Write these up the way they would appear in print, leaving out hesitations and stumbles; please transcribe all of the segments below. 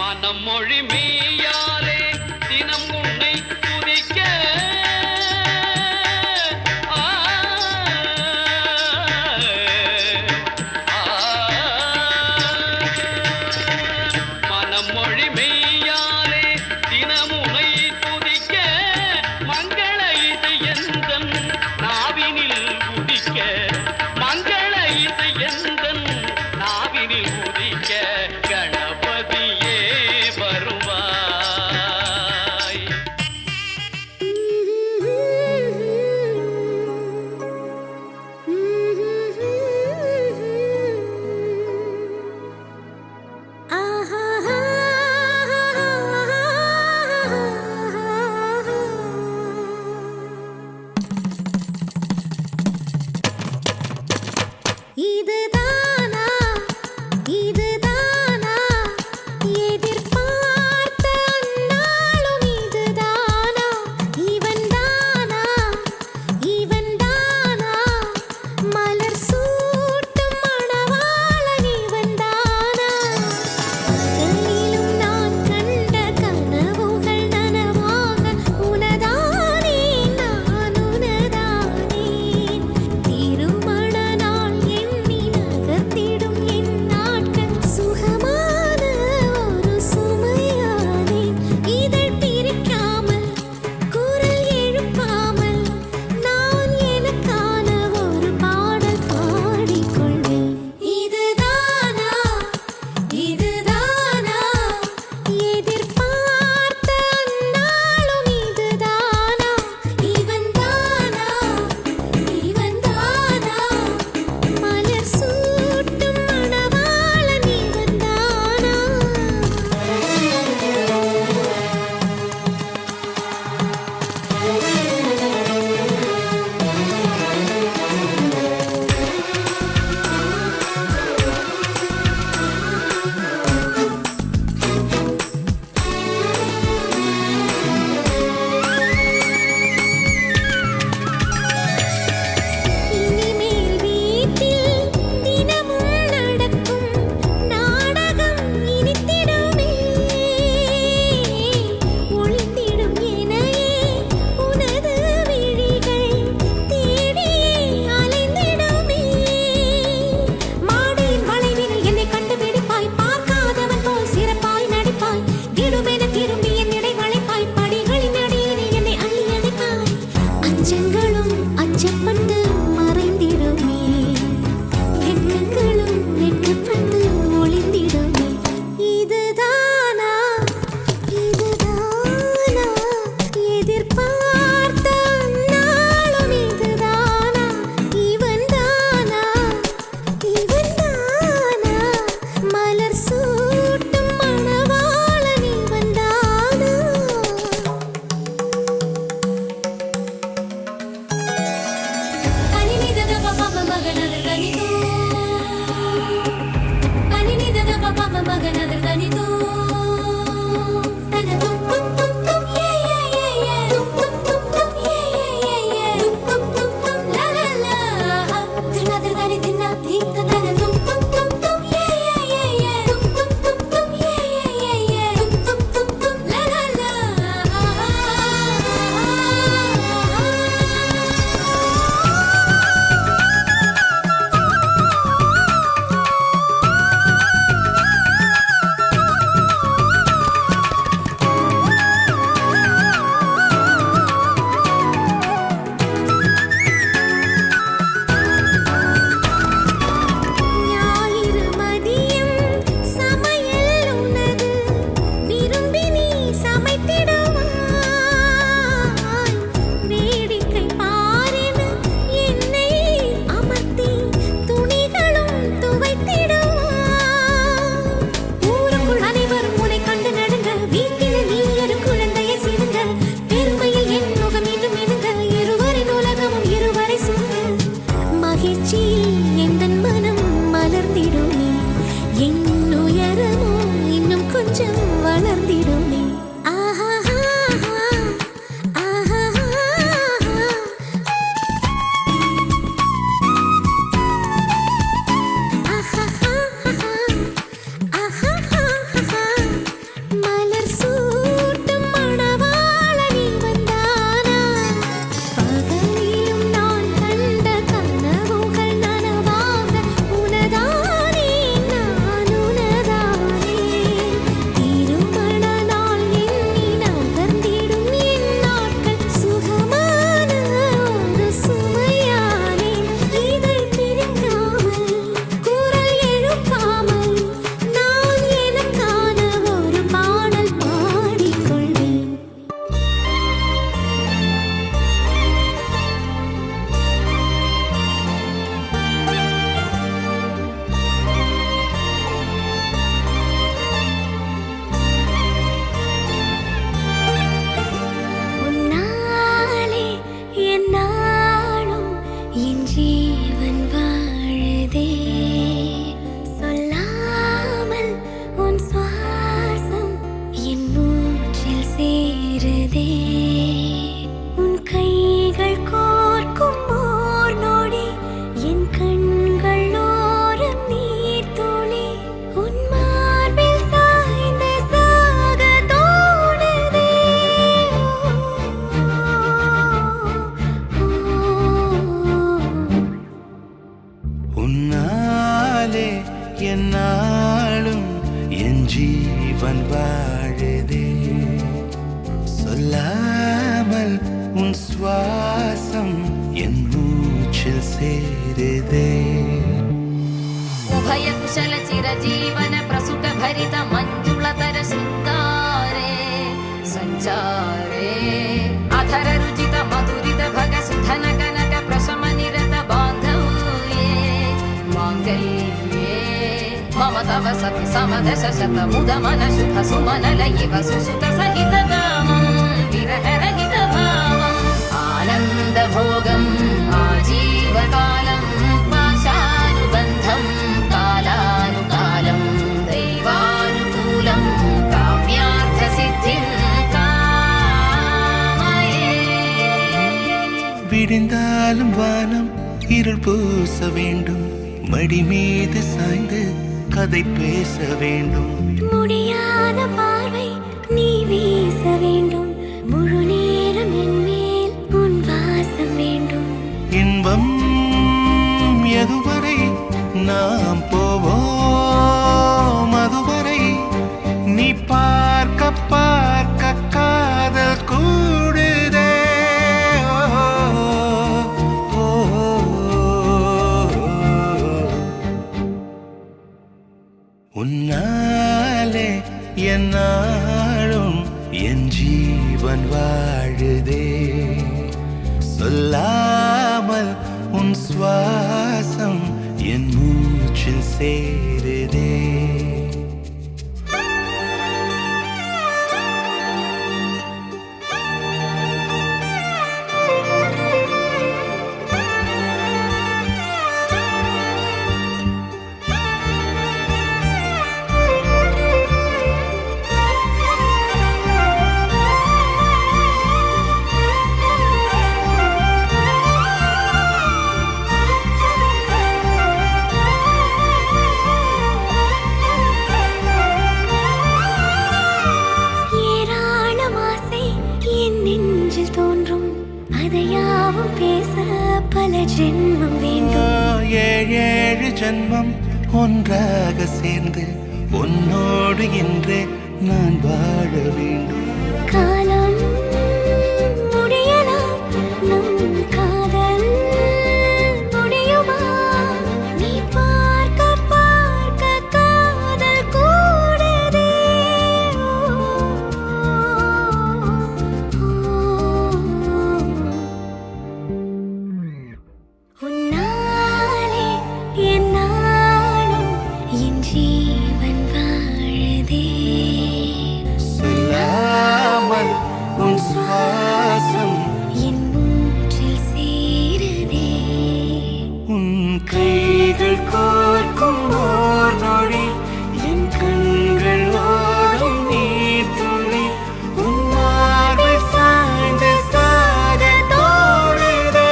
மனம் மொழி மெய்யாலே தினம் உன்னை துதிக்க மனம் மொழி மெய்யாலே தினம் உன்னை துதிக்க மங்கள இது எந்தன் நாவினில் உதிக்க மங்கள இது எந்தன் நாவினில் உதிக்க கணபதியே வருவாய். இதுதானா இதுதானா எதிர்பார்த்த அந்நாளும் இதுதானா இவன்தானா இவன்தானா மலர் சூட்டும் மணவாளன் இவன்தானா பகலிலும் நான் கண்ட கனவுகள் நனவாக உனதானே நான் உனதானே திருமண நாள் எண்ணி நகர்த்திடும் என் நாட்கள் சுகமான ஒரு சுமையானே இதழ் பிரிக்காமல் குரல் எழுப்பாமல் நான் எனக்கான ஒரு பாடல் பாடிக்கொள்வேன். இதுதானா இதுதானா எதிர்பார்த்த அந்நாளும் இதுதானா இவன்தானா இவன்தானா மலர் சூட்டும் மணவாளன் இவன்தானா. இனிமேல் வீட்டில் தினமும் நடக்கும் நாடகம் இனித்திடுமே ஒளிந்திடும் எனையே உனது விழிகள் தேடியே அலைந்திடுமே மாடியின் வளைவில் என்னை கண்டுபிடிப்பாய் பார்க்காதவன் போல் சிறப்பாய் நடிப்பாய் திடுமென திரும்பி என் இடை வளைப்பாய் படிகளின் அடியில் என்னை அள்ளி அணைப்பாய் அச்சங்களும் அச்சப்பட்டு மறைந்திடுமே வெட்கங்களும் வெட்கப்பட்டு ஒளிந்திடுமே இதுதானா இதுதானா எதிர்பார்த்த அந்நாளும் இதுதானா இவன்தானா இவன்தானா மலர் சூட்டும் மணவாளன் இவன்தானா. அனினிதத பப மகனதர் தனிதோ அனினிதத பப மகனதர் தனிதோ தனதும் தும் தும் தும் ஏ ஏ ஏ ஏ தும் தும் தும் தும் ஏ ஏ ஏ ஏ தும் தும் தும் லா லா லா தினதர் தனி தின தீத்த தனதும் தும் தும் தும் ஏ ஏ ஏ ஏ தும் தும் தும் தும் ஏ ஏ ஏ ஏ தும் தும் தும் தும் லா லா லா. என்னாலும் என் ஜீவன் வாழுதே சொல்லாமல் உன் சுவாசம் என் மூச்சில் சேருதே उभय कुशल चिरजीवन प्रसुत भरित मञ्जुलतर शृङ्गारे सञ्चारे अधर रुचित मधुरित भग सुधन कनक प्रशम निरत बान्धव्ये माङ्गल्ये मम तव सति समदश शत मुद मन शुभ सुमन लयिव सुसुत सहित कामं विरह रहित भावम् आनन्द भोगम् आजीवकालं पाशानुबन्धम् कालानुकालं दैवानुकूलं काम्यार्थसिद्धिं कामये விடிந்தாலும் வானம் இருள் பூச வேண்டும் மடி மீது சாய்ந்து கதை பேச வேண்டும் முடியாத பார்வை நீ வீச வேண்டும் முழு நேரம் என் மேல் உன் வாசம் வேண்டும் இன்பம் எதுவரை நாம் போவோம் அதுவரை நீ பார்க்க பார்க்க காதல் கூடுதே ஓ, ஓ, உன்னாலே என்னாலும் என் ஜீவன் வாழுதே சொல்லாமல் உன் சுவாசம் என் மூச்சில் சேருதே ஏராளம் ஆசை என் நெஞ்சில் தோன்றும் அதையாவும் பேச பல ஜென்மம் வேண்டும் ஏழு ஜன்மம் ஒன்றாக சேர்ந்து உன்னோடு இன்றே நான் வாழ வேண்டும் காலம் முடியலாம் நம் காதல் முடியுமா நீ பார்க்க பார்க்க காதல் கூடுதே உன்னாலே என்னாலும் என் ஜீவன் வாழுதே சொல்லாமல் உன் சுவாசம் என் மூச்சில் சேருதே உன் கைகள் கோர்க்கும் ஓர் நொடி என் கண்கள் ஓடும் நீர் துளி உன் மார்பை சாய்ந்து சாக தோடுதே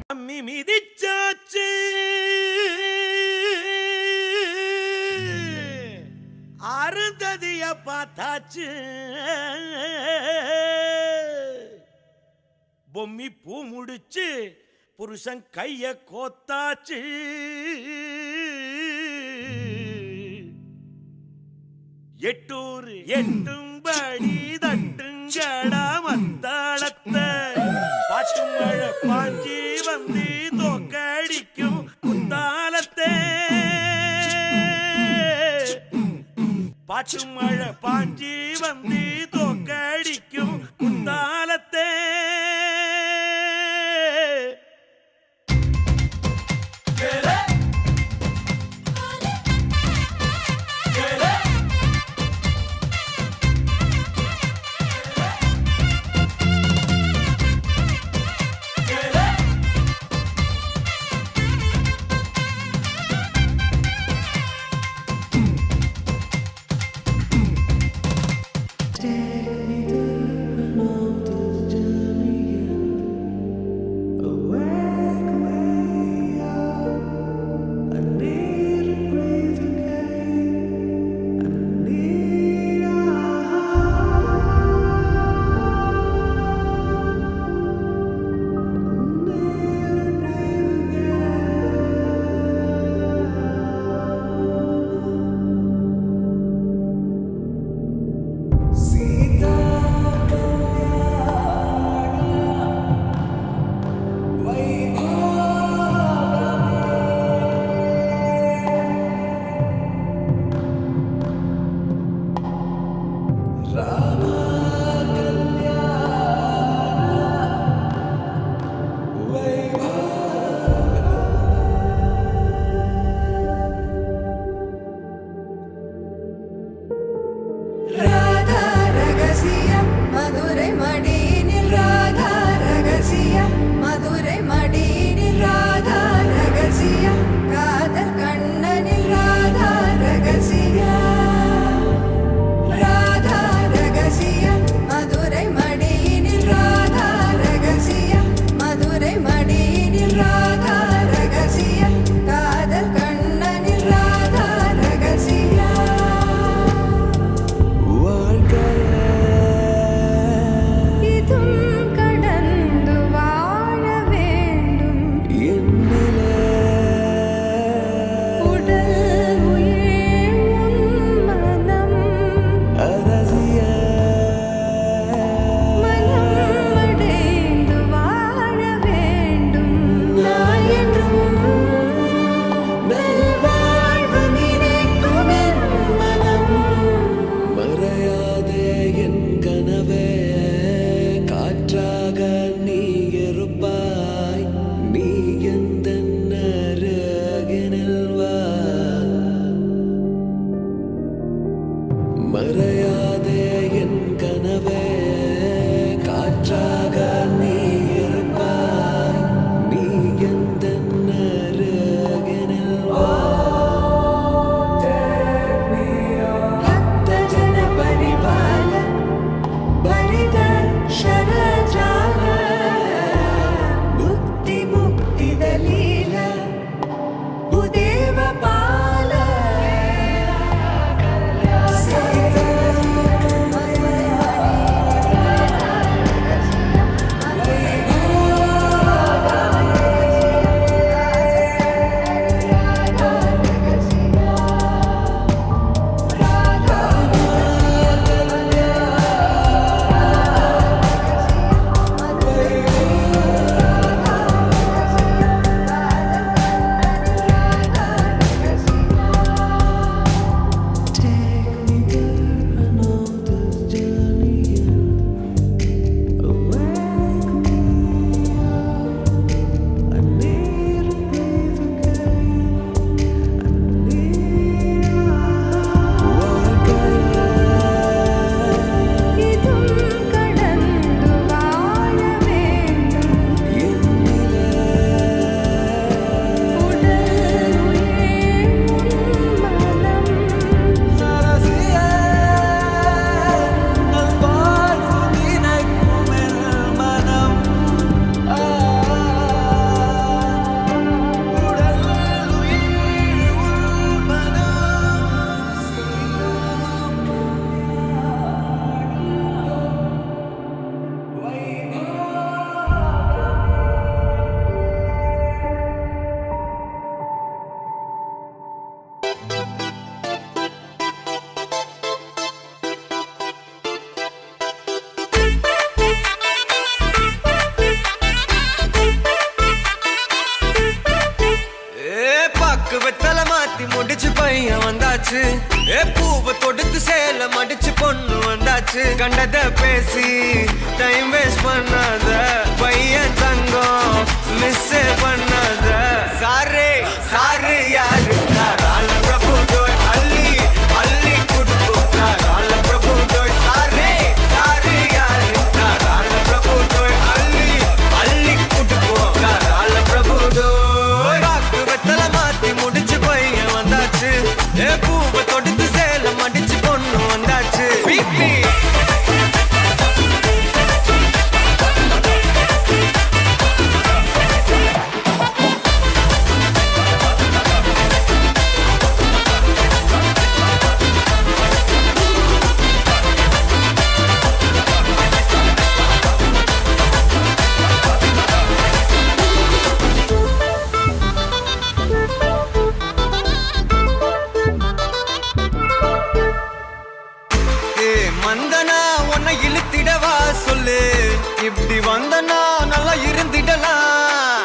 அம்மி மிதிச்சாச்சு அருந்ததிய பார்த்தாச்சு பொம்மி பூ முடிச்சு புருஷன் கைய கோத்தாச்சு எட்டூர் எட்டும்படி தட்டுங்கடா மத்தாளத்தை பாட்டு மழை பாஞ்சி வந்து தோக்கடிக்கும் குத்தாலத்தை பாட்டு மழை பாஞ்சி வந்து தோக்கடிக்கும் குத்தாலத்தை வந்தாச்சு கண்டத பேசி டைம் வேஸ்ட் பண்ணாத பையன் தங்கம் மிஸ் பண்ணாத சாரே சாரு யாரு தாராள பிரபு தோய் அள்ளி அள்ளி குடுக்கு தாராள பிரபு தோய் சாரே சாரு யாரு தாராள பிரபு தோய் அள்ளி அள்ளி குடுக்கு தாராள பிரபு தோய் பாக்கு வெத்தல மாத்தி முடிச்சு பையன் வந்தாச்சு ஏ பூவை தொடுத்து சேலம் அடிச்சு பொண்ணு வந்தாச்சு பிபி மந்தனா உன்னை இழுத்திடவா சொல்லு இப்படி வந்தனா நல்லா இருந்திடலாம்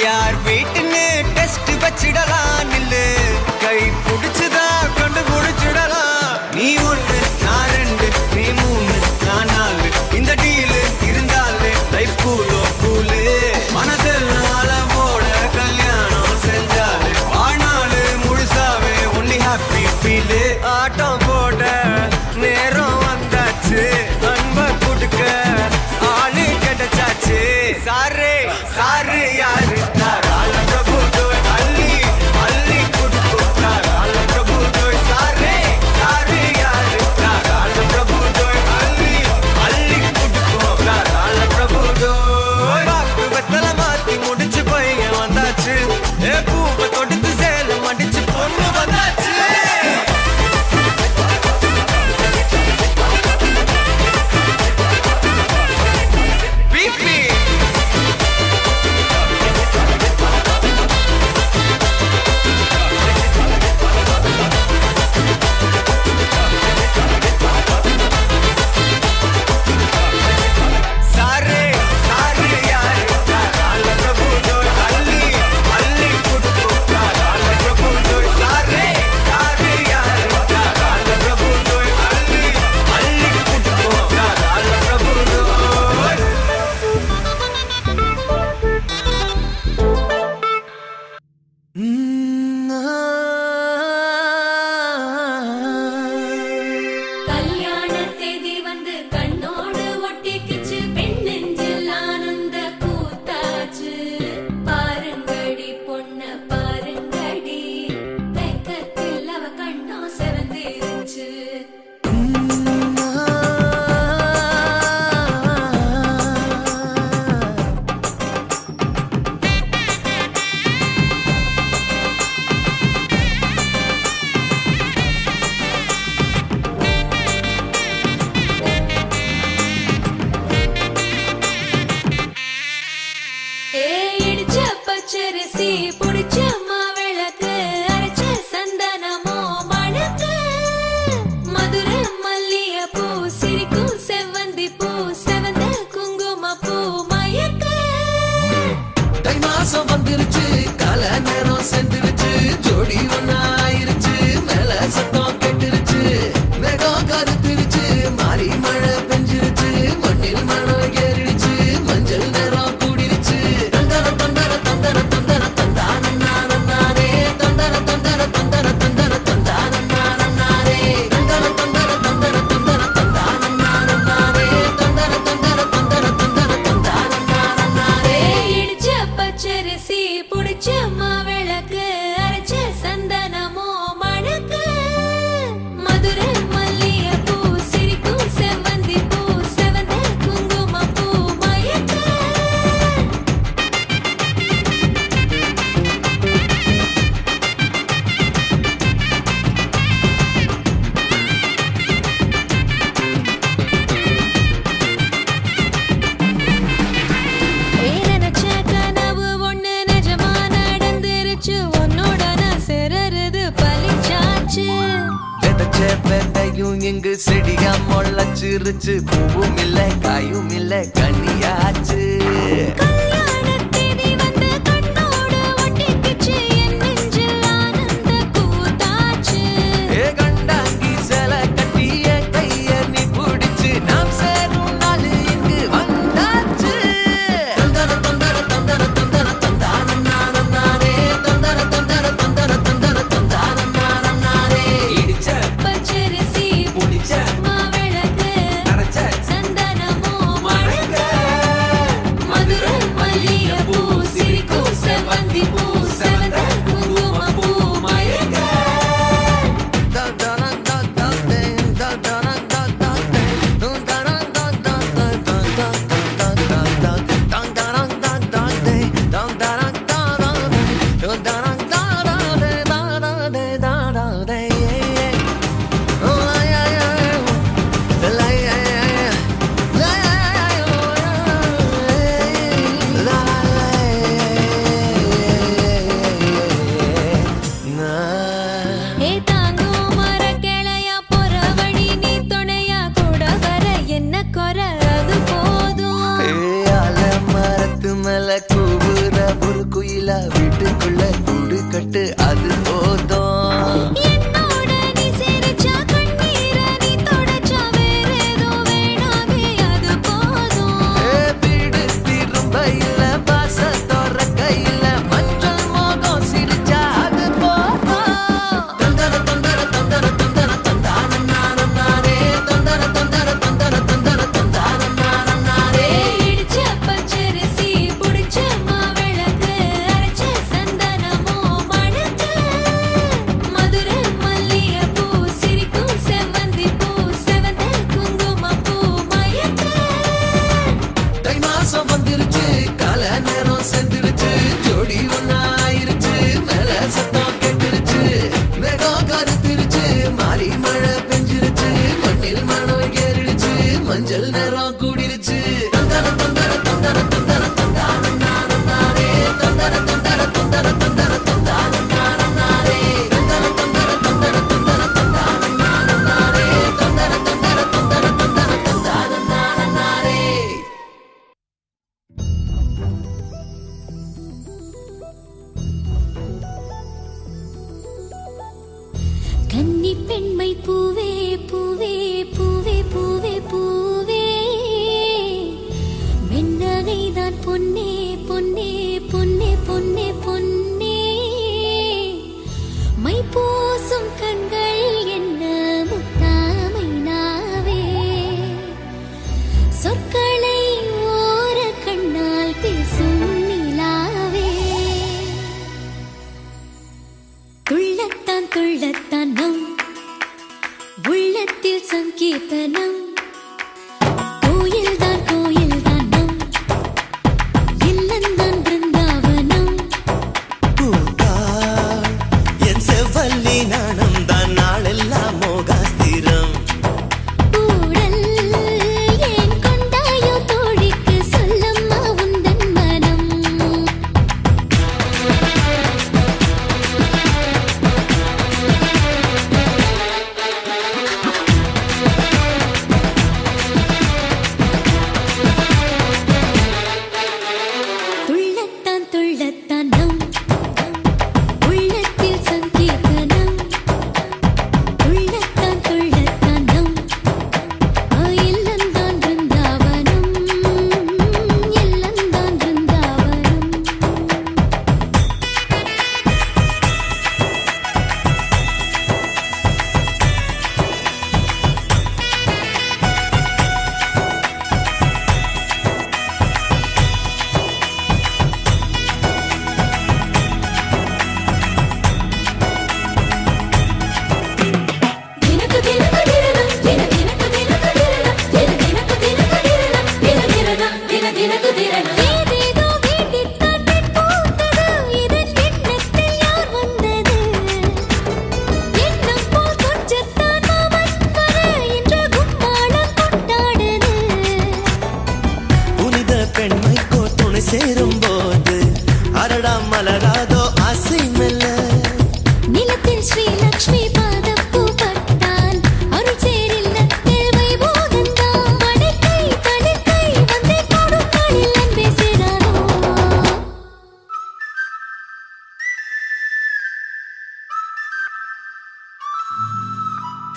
யார் வீட்டுன்னு டெஸ்ட் வச்சிடலாம் நில்லு கை பிடிச்சுதா கொண்டு முடிச்சிடலாம் நீ ஒண்ணு நான் ரெண்டு நீ மூணு நான் நாலு இந்த டீலு இருந்தாலே லைஃப் கூலோ கூலு மனதெல்லாம் போட கல்யாணம் செஞ்சாலே ஆனாலு முழுசாவே ஒன்லி ஹாப்பி ஃபீலு ஆட்டம் போட நேரம் வந்தாச்சு அன்ப கொடுக்க ஆளு கிடைச்சாச்சு சாரே சாரு யாரு தாராள பிரபு தோய் அள்ளி அள்ளி கொடுக்கு தாராள பிரபு தோய் சாரே சாரு யாரு தாராள பிரபு தோய் அள்ளி அள்ளி கொடுக்கு தாராள பிரபு தோய் பாக்கு வெத்தல மாத்தி முடிச்சு பையன் வந்தாச்சு ஏ பூவை தொடுத்து சேலம் அடிச்சு பொண்ணு வந்தாச்சு சாரே சாரு யாரு தாராள பிரபு தோய் அள்ளி அள்ளி குடுக்கு தாராள பிரபு தோய் சாரே சாரு யாரு தாராள பிரபு தோய் அள்ளி அள்ளி குடுக்கு தாராள பிரபு தோய் கல்யாண தேதி வந்து கண்ணோடு ஒட்டிக்கிச்சு பெண் நெஞ்சில் ஆனந்த கூத்தாச்சு பாருங்கடி பொண்ண பாருங்கடி வெக்கத்தில் அவ கண்ணா செவந்திருச்சு இடிச்ச பச்சரிசி புடிச்ச மாவிளக்கு அரைச்ச சந்தனமோ மணக்கு மதுர மல்லிய பூ சிரிக்கும் செவ்வந்தி பூ செவந்த குங்கும பூ மயக்க தை மாசம் வந்துருச்சு கால நேரம் சென்றுருச்சு ஜோடி ஒன்னாயிருச்சு மேல சத்தம் கெட்டுருச்சு மேகம் கருத்துருச்சு மாறி மழை பெஞ்சிருச்சு மண்ணில் மணம் ஏறிடுச்சு மஞ்சள் நேரம் கூடிருச்சு தந்தர தந்தர தந்தர தந்தர தந்தானே தந்தர தந்தர தந்தர தந்தர தந்தானே தந்தர தந்தர தந்தர தந்தர தந்தானே தந்தர தந்தர தந்தர தந்தர தந்தானே இடிச்ச பச்சரிசி புடிச்ச மாவிளக்கு அரைச்ச சந்தனமோ மணக்கு மதுர மல்லிய பூ சிரிக்கும் செவ்வந்தி பூ செவந்த குங்கும பூ மயக்க நினைச்ச கனவு ஒண்ணு நிஜமா நடந்துருச்சு உன்னோட நான் சிறருது பலிச்சாச்சு விதைச்ச விதையும் இங்கு செடியா முளைச்சிருச்சு பூவும் இல்ல காயும் இல்ல கனியாச்சு கல்யாண தேதி வந்து கண்ணோடு ஒட்டிக்கிச்சு என் நெஞ்சில் ஆனந்த கூத்தாச்சு ஏ கண்டாங்கி சில கட்டிய கைய நீ பிடிச்சு வந்துருச்சு கால நேரம் சென்றுருச்சு ஜோடி ஒன்னாயிருச்சு மேல சத்தம் கெட்டுருச்சு மேகம் கருத்திருச்சு மாறி மழை பெஞ்சிருச்சு மண்ணில் மனம் ஏறிடுச்சு மஞ்சள் நேரம் கூடிருச்சு தந்தர தந்தர தந்தர தந்தர தந்தான நாரே தந்தர தந்தர தந்தர தந்தர தந்தான நாரே தந்தர தந்தர தந்தர தந்தர தந்தான நாரே தந்தர தந்தர தந்தர தந்தர தந்தான நாரே கன்னி பெண்மை பூவே பூவே பூவே பூவே பூவே வெண்ணகைதான் பொன்னே பொன்னே பொன்னே பொன்னே பொன்னே மை பூசும் கண்கள் என்ன முத்தாமை நாவே சொற்களை ஓர கண்ணால் பேசும் நிலாவே துள்ளத்தான் துள்ளத்தான் நம் உள்ளத்தில் சங்கீதனம் கோயில்தான் கோயில்தான் நம் இல்லந்தான் பிருந்தாவனம் பூத்தாள் என் செவ்வல்லி நாணம் தான் நாளெல்லாம் மோகாஸ்திரம் ஊடல் ஏன் கொண்டாயோ தோழிக்கு சொல்லம்மா உந்தன் மனம் துள்ளத்தான் துள்ளத்தான் நம் உள்ளத்தில் சங்கீதனம் துள்ளத்தான் துள்ளத்தான் நம் இல்லந்தான் பிருந்தாவனம் இல்லந்தான் பிருந்தாவனம் தினக்கு தினக்கு திரணம் தின தினக்கு தினக்கு திரணம் தின தினக்கு தினக்கு திரணம் தின திரணம் தின தினக்கு திரணம் ஏதேதோ வேண்டித்தான் பெண் பூத்தது இதன் எண்ணத்தில் யார் வந்தது எண்ணம் போல் கொஞ்சத்தான் மாமன் வர இன்று கும்மாளம் கொண்டாடுது புனித பெண்மைக்கோ துணை சேரும் போது அரடாம் மலராதோ ஆசை மெல்ல நிலத்தில் ஸ்ரீலக்ஷ்மி பாதப்பூ பட்டால் அருள் சேரில்லத்தில் வைபோகந்தான் படைக்கை படைக்கை வந்தே கொடுக்காளில் அன்பே சேராதோ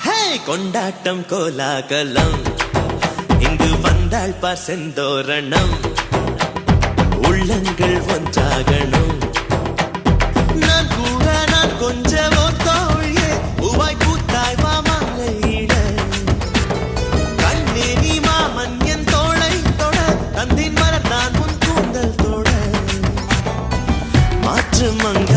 ஹே கொண்டாட்டம் கோலாகலம் இங்கு வந்தாள் பார் செந்தோரணம் உள்ளங்கள் ஒன்றாகணும் நான் கூட நான் கொஞ்சமோ தோழியே பூவாய் பூத்தாய் மாமலையிட கண்ணே நீ மாமன் என் தோளை தொட தந்தின் மலர் நான் உன் கூந்தல் தொட மாற்று மங்க